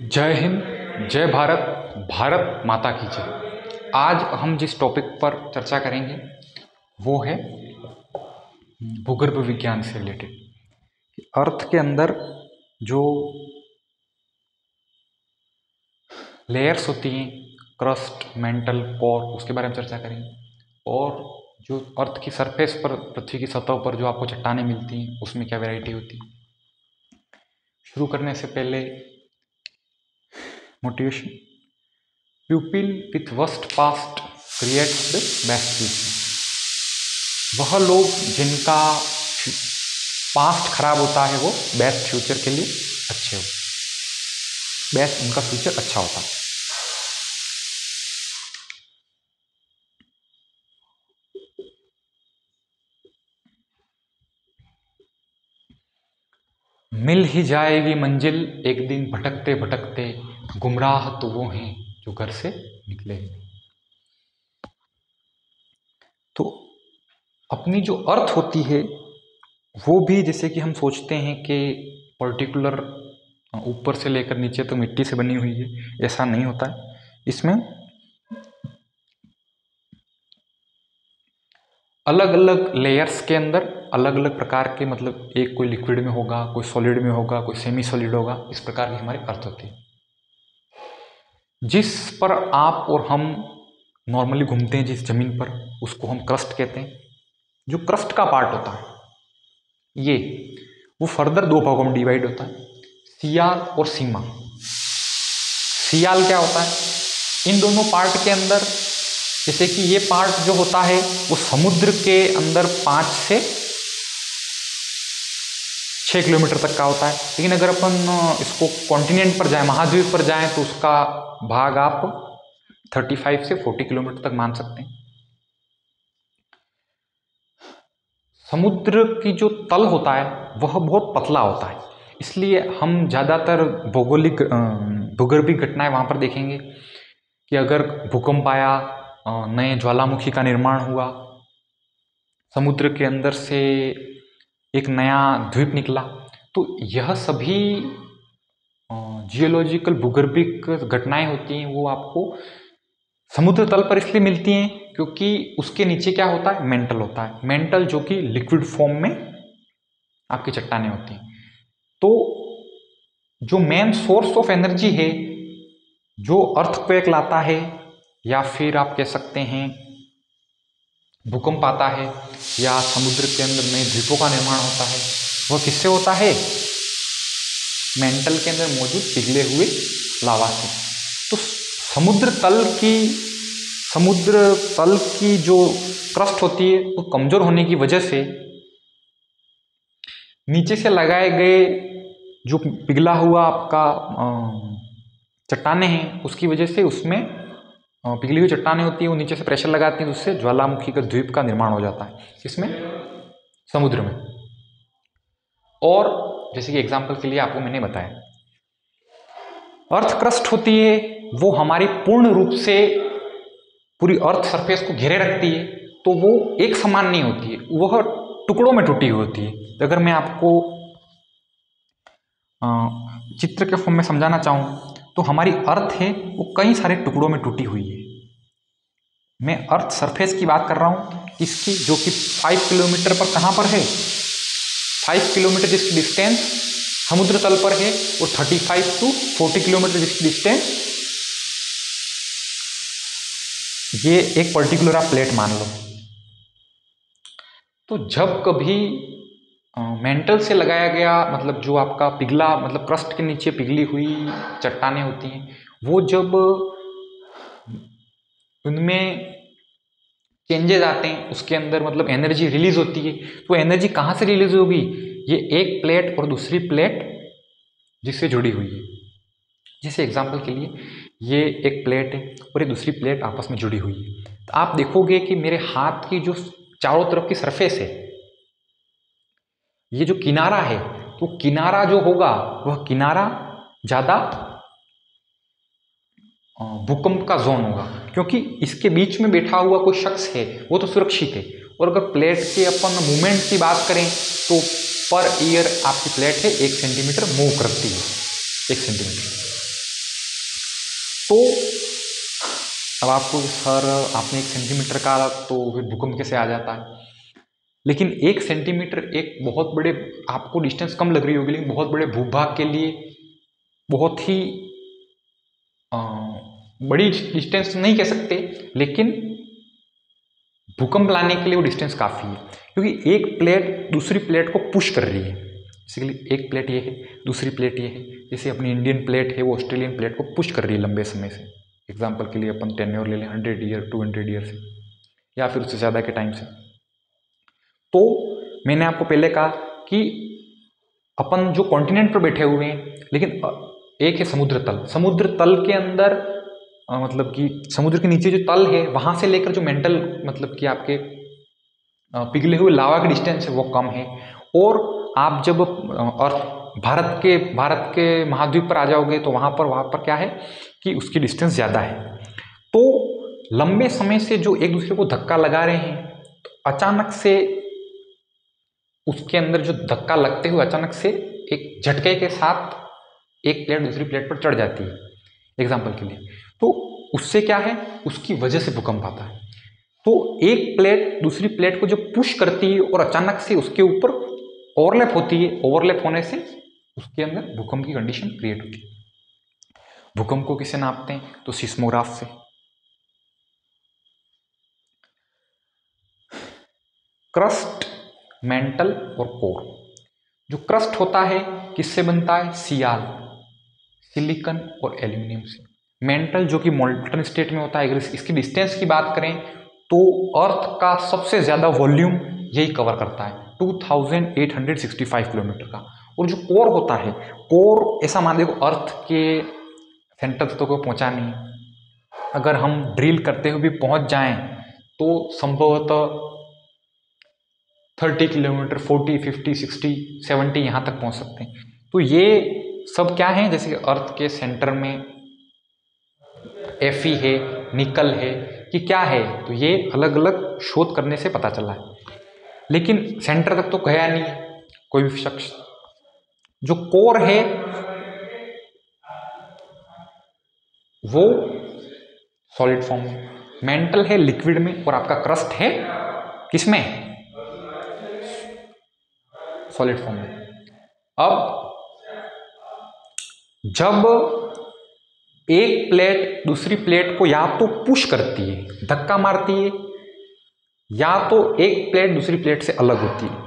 जय हिंद, जय भारत, भारत माता की जय। आज हम जिस टॉपिक पर चर्चा करेंगे वो है भूगर्भ विज्ञान से रिलेटेड। अर्थ के अंदर जो लेयर्स होती हैं, क्रस्ट, मेंटल, कोर, उसके बारे में चर्चा करेंगे। और जो अर्थ की सरफेस पर, पृथ्वी की सतह पर जो आपको चट्टानें मिलती हैं, उसमें क्या वैरायटी होती है। शुरू करने से पहले motivation. प्यूपिल with worst past creates the best future. वह लोग जिनका पास्ट खराब होता है वो बेस्ट फ्यूचर के लिए अच्छे हो, बेस्ट उनका फ्यूचर अच्छा होता है। मिल ही जाएगी मंजिल एक दिन, भटकते भटकते गुमराह तो वो हैं जो घर से निकले। तो अपनी जो अर्थ होती है वो भी, जैसे कि हम सोचते हैं कि पर्टिकुलर ऊपर से लेकर नीचे तो मिट्टी से बनी हुई है, ऐसा नहीं होता है। इसमें अलग अलग लेयर्स के अंदर अलग अलग प्रकार के, मतलब एक कोई लिक्विड में होगा, कोई सॉलिड में होगा, कोई सेमी सॉलिड होगा, इस प्रकार की हमारी अर्थ होती है। जिस पर आप और हम नॉर्मली घूमते हैं, जिस जमीन पर, उसको हम क्रस्ट कहते हैं। जो क्रस्ट का पार्ट होता है ये, वो फर्दर दो भागों में डिवाइड होता है, सियाल और सीमा। सियाल क्या होता है? इन दोनों पार्ट के अंदर, जैसे कि ये पार्ट जो होता है वो समुद्र के अंदर 5 से 6 किलोमीटर तक का होता है। लेकिन अगर अपन इसको कॉन्टिनेंट पर जाएं, महाद्वीप पर जाएं, तो उसका भाग आप 35 से 40 किलोमीटर तक मान सकते हैं। समुद्र की जो तल होता है वह बहुत पतला होता है, इसलिए हम ज़्यादातर भौगोलिक भूगर्भिक घटनाएं वहाँ पर देखेंगे कि अगर भूकंप आया, नए ज्वालामुखी का निर्माण हुआ, समुद्र के अंदर से एक नया द्वीप निकला, तो यह सभी जियोलॉजिकल भूगर्भिक घटनाएं होती हैं। वो आपको समुद्र तल पर इसलिए मिलती हैं क्योंकि उसके नीचे क्या होता है? मेंटल होता है। मेंटल जो कि लिक्विड फॉर्म में आपकी चट्टानें होती हैं। तो जो मेन सोर्स ऑफ एनर्जी है जो अर्थक्वेक लाता है, या फिर आप कह सकते हैं भूकंप आता है, या समुद्र के अंदर नए द्वीपों का निर्माण होता है, वह किससे होता है? मेंटल के अंदर मौजूद पिघले हुए लावा से। तो समुद्र तल की जो क्रस्ट होती है वो कमजोर होने की वजह से नीचे से लगाए गए जो पिघला हुआ आपका चट्टानें हैं, उसकी वजह से उसमें पिघली हुई चट्टानें होती हैं, वो नीचे से प्रेशर लगाती हैं, उससे ज्वालामुखी का द्वीप का निर्माण हो जाता है। इसमें समुद्र में। और जैसे कि एग्जाम्पल के लिए आपको मैंने बताया, अर्थ क्रस्ट होती है, वो हमारी पूर्ण रूप से पूरी अर्थ सरफेस को घेरे रखती है, तो वो एक समान नहीं होती है, वह टुकड़ों में टूटी हुई होती है। अगर मैं आपको चित्र के फॉर्म में समझाना चाहूँ तो हमारी अर्थ है वो कई सारे टुकड़ों में टूटी हुई है। मैं अर्थ सरफेस की बात कर रहा हूँ, इसकी जो कि 5 किलोमीटर पर कहाँ पर है? 5 किलोमीटर जिसकी डिस्टेंस समुद्र तल पर है, और 35 to 40 किलोमीटर जिसकी डिस्टेंस, ये एक पर्टिकुलर आप प्लेट मान लो। तो जब कभी मेंटल से लगाया गया, मतलब जो आपका पिघला, मतलब क्रस्ट के नीचे पिघली हुई चट्टानें होती हैं, वो जब उनमें चेंजेस आते हैं, उसके अंदर मतलब एनर्जी रिलीज होती है। तो एनर्जी कहाँ से रिलीज होगी? ये एक प्लेट और दूसरी प्लेट जिससे जुड़ी हुई है। जैसे एग्जांपल के लिए ये एक प्लेट है और ये दूसरी प्लेट आपस में जुड़ी हुई है, तो आप देखोगे कि मेरे हाथ की जो चारों तरफ की सरफेस है, ये जो किनारा है, तो किनारा जो होगा वह किनारा ज़्यादा भूकंप का जोन होगा, क्योंकि इसके बीच में बैठा हुआ कोई शख्स है वो तो सुरक्षित है। और अगर प्लेट के अपन मूवमेंट की बात करें तो पर ईयर आपकी प्लेट है 1 सेंटीमीटर मूव करती है, 1 सेंटीमीटर। तो अब आपको सर आपने 1 सेंटीमीटर का, तो फिर भूकंप कैसे आ जाता है? लेकिन 1 सेंटीमीटर एक बहुत बड़े, आपको डिस्टेंस कम लग रही होगी, लेकिन बहुत बड़े भूभाग के लिए बहुत ही बड़ी डिस्टेंस नहीं कह सकते, लेकिन भूकंप लाने के लिए वो डिस्टेंस काफ़ी है, क्योंकि एक प्लेट दूसरी प्लेट को पुश कर रही है। बेसिकली एक प्लेट ये है, दूसरी प्लेट ये है, जैसे अपनी इंडियन प्लेट है वो ऑस्ट्रेलियन प्लेट को पुश कर रही है लंबे समय से। एग्जाम्पल के लिए अपन टेन्योर ले लें 100 ईयर 200 ईयर से, या फिर उससे ज़्यादा के टाइम से। तो मैंने आपको पहले कहा कि अपन जो कॉन्टिनेंट पर बैठे हुए हैं, लेकिन एक है समुद्र तल। समुद्र तल के अंदर मतलब कि समुद्र के नीचे जो तल है वहाँ से लेकर जो मेंटल मतलब कि आपके पिघले हुए लावा की डिस्टेंस है वो कम है। और आप जब भारत के महाद्वीप पर आ जाओगे तो वहाँ पर क्या है कि उसकी डिस्टेंस ज़्यादा है। तो लंबे समय से जो एक दूसरे को धक्का लगा रहे हैं, तो अचानक से उसके अंदर जो धक्का लगते हुए अचानक से एक झटके के साथ एक प्लेट दूसरी प्लेट पर चढ़ जाती है, एग्जाम्पल के लिए। तो उससे क्या है, उसकी वजह से भूकंप आता है। तो एक प्लेट दूसरी प्लेट को जब पुश करती है और अचानक से उसके ऊपर ओवरलैप होती है, ओवरलैप होने से उसके अंदर भूकंप की कंडीशन क्रिएट होती है। भूकंप को किससे नापते हैं? तो सिस्मोग्राफ से। क्रस्ट, मेंटल और कोर। जो क्रस्ट होता है किससे बनता है? सियाल, सिलिकॉन और एल्यूमिनियम से। मेंटल जो कि मोल्टन स्टेट में होता है। अगर इसकी डिस्टेंस की बात करें तो अर्थ का सबसे ज़्यादा वॉल्यूम यही कवर करता है, 2865 किलोमीटर का। और जो कोर होता है, कोर ऐसा मान देखो अर्थ के सेंटर तक को पहुँचा नहीं, अगर हम ड्रिल करते हुए भी पहुँच जाएं तो संभवतः 30 किलोमीटर, 40, 50, 60, 70 यहाँ तक पहुँच सकते हैं। तो ये सब क्या है, जैसे कि अर्थ के सेंटर में Fe है, निकल है, कि क्या है, तो ये अलग अलग शोध करने से पता चला है, लेकिन सेंटर तक तो गया नहीं है कोई भी शख्स। जो कोर है वो सॉलिड फॉर्म में, मेंटल है लिक्विड में, और आपका क्रस्ट है किसमें? सॉलिड फॉर्म में। अब जब एक प्लेट दूसरी प्लेट को या तो पुश करती है, धक्का मारती है, या तो एक प्लेट दूसरी प्लेट से अलग होती है।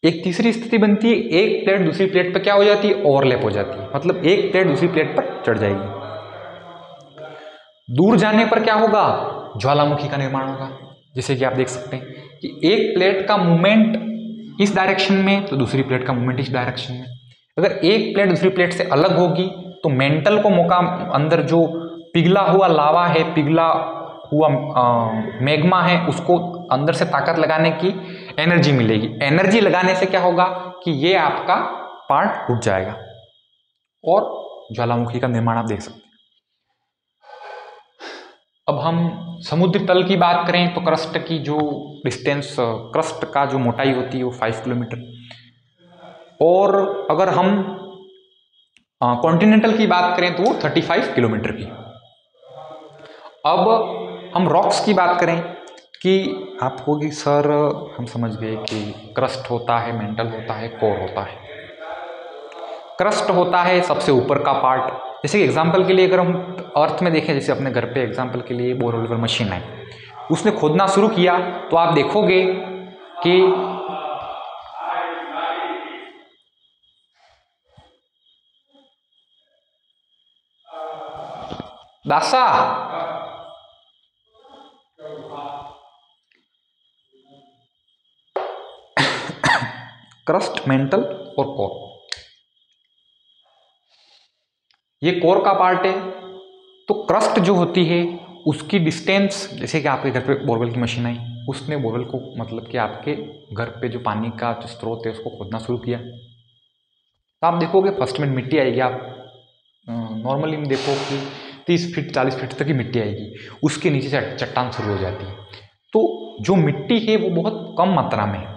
एक तीसरी स्थिति बनती है, एक प्लेट दूसरी प्लेट पर क्या हो जाती है? ओवरलैप हो जाती है, मतलब एक प्लेट दूसरी प्लेट पर चढ़ जाएगी। दूर जाने पर क्या होगा? ज्वालामुखी का निर्माण होगा। जैसे कि आप देख सकते हैं कि एक प्लेट का मूवमेंट इस डायरेक्शन में तो दूसरी प्लेट का मूवमेंट इस डायरेक्शन में। अगर एक प्लेट दूसरी प्लेट से अलग होगी तो मेंटल को मौका, अंदर जो पिघला हुआ लावा है, पिघला हुआ मैग्मा है, उसको अंदर से ताकत लगाने की एनर्जी मिलेगी। एनर्जी लगाने से क्या होगा कि ये आपका पार्ट टूट जाएगा और ज्वालामुखी का निर्माण आप देख सकते हैं। अब हम समुद्र तल की बात करें तो क्रस्ट की जो डिस्टेंस, क्रस्ट का जो मोटाई होती है वो 5 किलोमीटर। और अगर हम कॉन्टिनेंटल की बात करें तो वो 35 किलोमीटर की। अब हम रॉक्स की बात करें कि आपको कि सर हम समझ गए कि क्रस्ट होता है, मेंटल होता है, कोर होता है। क्रस्ट होता है सबसे ऊपर का पार्ट। जैसे कि एग्जांपल के लिए अगर हम अर्थ में देखें, जैसे अपने घर पे एग्जांपल के लिए बोरवेल मशीन है, उसने खोदना शुरू किया तो आप देखोगे कि दासा क्रस्ट, मेंटल और कोर, ये कोर का पार्ट है। तो क्रस्ट जो होती है उसकी डिस्टेंस, जैसे कि आपके घर पे बोरवेल की मशीन आई, उसने बोरवेल को मतलब कि आपके घर पे जो पानी का जो स्रोत है उसको खोदना शुरू किया, तो आप देखोगे फर्स्ट में मिट्टी आएगी। आप नॉर्मली देखो कि 30 फीट 40 फीट तक की मिट्टी आएगी, उसके नीचे से चट्टान शुरू हो जाती है। तो जो मिट्टी है वो बहुत कम मात्रा में है।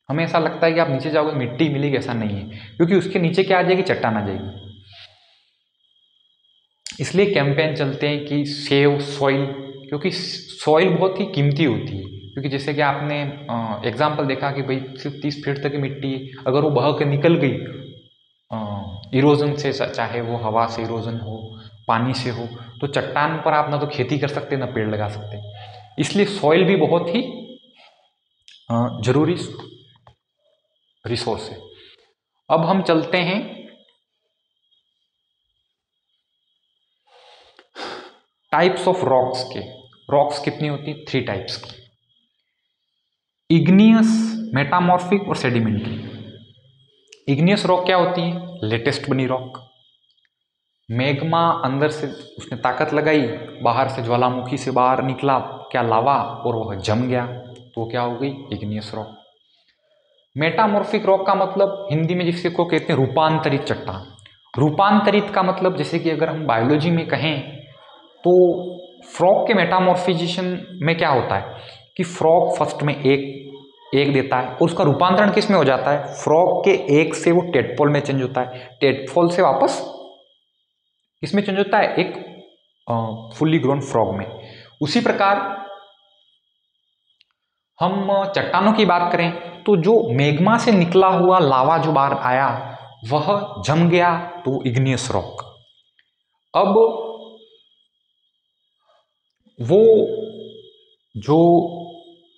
हमें ऐसा लगता है कि आप नीचे जाओगे मिट्टी मिलेगी, ऐसा नहीं है, क्योंकि उसके नीचे क्या आ जाएगी? चट्टान आ जाएगी। इसलिए कैंपेन चलते हैं कि सेव सॉइल, क्योंकि सॉइल बहुत ही कीमती होती है। क्योंकि जैसे कि आपने एग्जाम्पल देखा कि भाई सिर्फ 30 फीट तक की मिट्टी है, अगर वो बह के निकल गई इरोजन से, चाहे वो हवा से इरोजन हो, पानी से हो, तो चट्टान पर आप ना तो खेती कर सकते ना पेड़ लगा सकते। इसलिए सॉइल भी बहुत ही जरूरी रिसोर्स है। अब हम चलते हैं टाइप्स ऑफ रॉक्स के। रॉक्स कितनी होती है? 3 टाइप्स की, इग्नियस, मेटामॉर्फिक और सेडिमेंट्री। इग्नियस रॉक क्या होती है? लेटेस्ट बनी रॉक। मैग्मा अंदर से उसने ताकत लगाई, बाहर से ज्वालामुखी से बाहर निकला क्या लावा, और वह जम गया, तो क्या हो गई? Igneous rock. मेटामॉर्फिक रॉक का मतलब हिंदी में जिसको को कहते हैं रूपांतरित चट्टान। रूपांतरित का मतलब जैसे कि अगर हम बायोलॉजी में कहें तो फ्रॉग के मेटामॉर्फिजेशन में क्या होता है कि फ्रॉग फर्स्ट में एक देता है और उसका रूपांतरण किस में हो जाता है? फ्रॉग के एक से वो टेडपोल में चेंज होता है, टेडपोल से वापस किस में चेंज होता है? एक फुल्ली ग्रोन फ्रॉग में। उसी प्रकार हम चट्टानों की बात करें तो जो मैग्मा से निकला हुआ लावा जो बाहर आया वह जम गया, तो इग्नियस रॉक। अब वो जो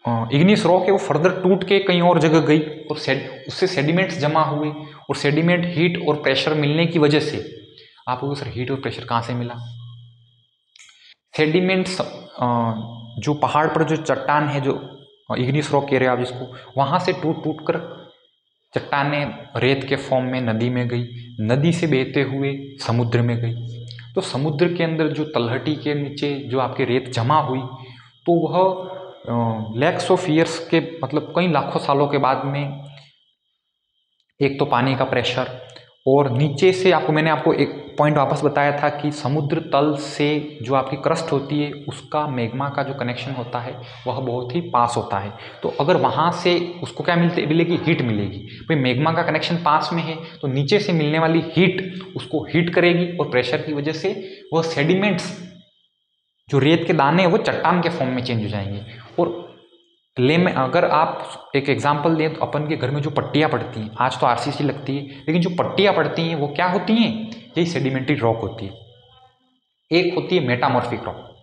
इग्नियस रॉक है वो फर्दर टूट के कहीं और जगह गई और उससे सेडिमेंट्स जमा हुए, और सेडिमेंट हीट और प्रेशर मिलने की वजह से, आपको सर हीट और प्रेशर कहाँ से मिला? सेडिमेंट्स जो पहाड़ पर जो चट्टान है, जो इग्नियस रॉक कह रहे हो आप जिसको, वहाँ से टूट टूट कर चट्टानें रेत के फॉर्म में नदी में गई, नदी से बहते हुए समुद्र में गई, तो समुद्र के अंदर जो तलहटी के नीचे जो आपकी रेत जमा हुई, तो वह लैक्स ऑफ ईयर्स के मतलब कई लाखों सालों के बाद में एक तो पानी का प्रेशर, और नीचे से मैंने आपको एक पॉइंट वापस बताया था कि समुद्र तल से जो आपकी क्रस्ट होती है उसका मैग्मा का जो कनेक्शन होता है वह बहुत ही पास होता है, तो अगर वहाँ से उसको क्या मिलेगी? हीट मिलेगी। भाई मैग्मा का कनेक्शन पास में है तो नीचे से मिलने वाली हीट उसको हीट करेगी, और प्रेशर की वजह से वह सेडिमेंट्स जो रेत के दाने हैं वो चट्टान के फॉर्म में चेंज हो जाएंगे। और में अगर आप एक एग्जांपल दें तो अपन के घर में जो पट्टियाँ पड़ती हैं, आज तो आरसीसी लगती है, लेकिन जो पट्टियाँ पड़ती हैं वो क्या होती हैं? यही सेडिमेंट्री रॉक होती है। एक होती है मेटामॉर्फिक रॉक।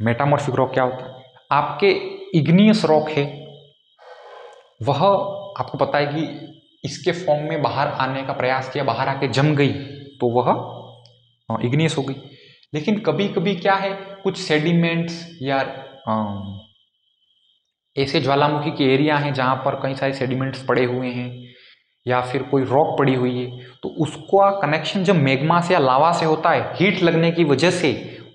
मेटामॉर्फिक रॉक क्या होता है? आपके इग्नियस रॉक है, वह आपको पता है कि इसके फॉर्म में बाहर आने का प्रयास किया, बाहर आके जम गई, तो वह इग्नियस हो गई। लेकिन कभी कभी क्या है, कुछ सेडिमेंट्स या ऐसे ज्वालामुखी के एरिया हैं जहाँ पर कई सारे सेडिमेंट्स पड़े हुए हैं या फिर कोई रॉक पड़ी हुई है, तो उसका कनेक्शन जब मैग्मा से या लावा से होता है, हीट लगने की वजह से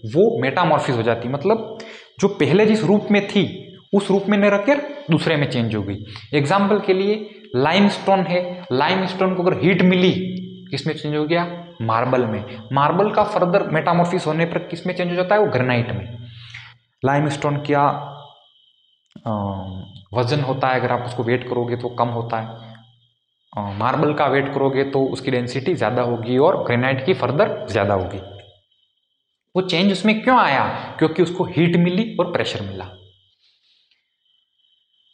वो मेटामॉर्फिस हो जाती है, मतलब जो पहले जिस रूप में थी उस रूप में न रखकर दूसरे में चेंज हो गई। एग्जाम्पल के लिए लाइमस्टोन है, लाइमस्टोन को अगर हीट मिली किस में चेंज हो गया? मार्बल में। मार्बल का फर्दर मेटामॉर्फिस होने पर किस में चेंज हो जाता है? वो ग्रेनाइट में। लाइमस्टोन क्या वजन होता है, अगर आप उसको वेट करोगे तो कम होता है, मार्बल का वेट करोगे तो उसकी डेंसिटी ज़्यादा होगी और ग्रेनाइट की फर्दर ज़्यादा होगी। वो चेंज उसमें क्यों आया? क्योंकि उसको हीट मिली और प्रेशर मिला।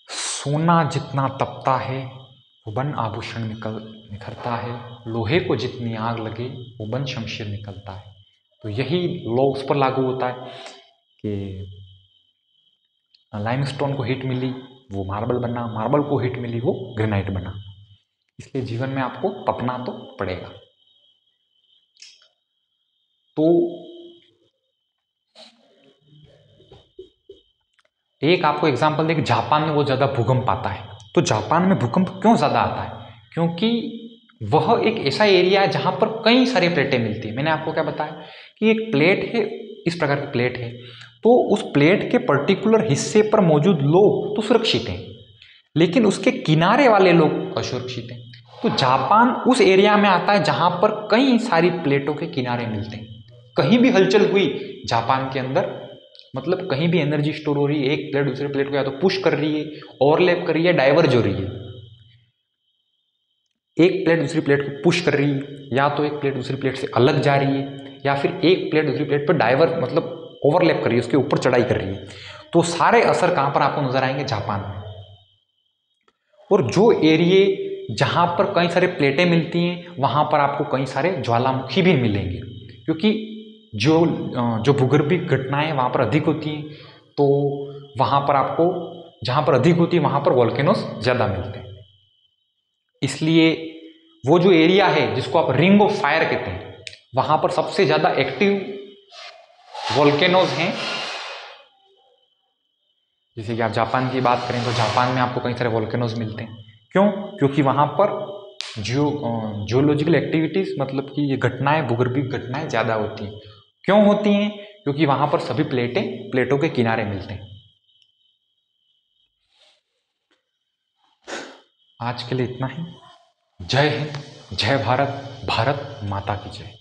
सोना जितना तपता है वो बन आभूषण निखरता है, लोहे को जितनी आग लगे वो बन शमशीर निकलता है। तो यही लॉ उस पर लागू होता है कि लाइमस्टोन को हीट मिली वो मार्बल बना, मार्बल को हीट मिली वो ग्रेनाइट बना। इसलिए जीवन में आपको तपना तो पड़ेगा। तो एक आपको एग्जांपल दें कि जापान में बहुत ज़्यादा भूकंप आता है। तो जापान में भूकंप क्यों ज़्यादा आता है? क्योंकि वह एक ऐसा एरिया है जहाँ पर कई सारी प्लेटें मिलती हैं। मैंने आपको क्या बताया कि एक प्लेट है, इस प्रकार की प्लेट है, तो उस प्लेट के पर्टिकुलर हिस्से पर मौजूद लोग तो सुरक्षित हैं, लेकिन उसके किनारे वाले लोग असुरक्षित हैं। तो जापान उस एरिया में आता है जहाँ पर कई सारी प्लेटों के किनारे मिलते हैं। कहीं भी हलचल हुई जापान के अंदर, मतलब कहीं भी एनर्जी स्टोर हो रही है, एक प्लेट दूसरे प्लेट को या तो पुश कर रही है, ओवरलैप कर रही है, डाइवर्ज हो रही है। एक प्लेट दूसरी प्लेट को पुश कर रही है, या तो एक प्लेट दूसरी प्लेट से अलग जा रही है, या फिर एक प्लेट दूसरी प्लेट पर डाइवर मतलब ओवरलैप कर रही है, उसके ऊपर चढ़ाई कर रही है, तो सारे असर कहाँ पर आपको नजर आएंगे? जापान में। और जो एरिए जहाँ पर कई सारे प्लेटें मिलती हैं वहाँ पर आपको कई सारे ज्वालामुखी भी मिलेंगे, क्योंकि जो भूगर्भिक घटनाएं वहाँ पर अधिक होती हैं, तो वहाँ पर आपको जहाँ पर अधिक होती है वहाँ पर वॉल्केनोस ज़्यादा मिलते हैं। इसलिए वो जो एरिया है जिसको आप रिंग ऑफ फायर कहते हैं, वहाँ पर सबसे ज़्यादा एक्टिव वॉल्केनोज हैं। जैसे कि आप जापान की बात करें तो जापान में आपको कई सारे वॉल्केनोज मिलते हैं। क्यों? क्योंकि वहाँ पर जियोलॉजिकल एक्टिविटीज़ मतलब कि ये घटनाएं, भूगर्भिक घटनाएं ज़्यादा होती हैं। क्यों होती हैं? क्योंकि वहाँ पर सभी प्लेटों के किनारे मिलते हैं। आज के लिए इतना ही। जय हिंद, जय भारत, भारत माता की जय।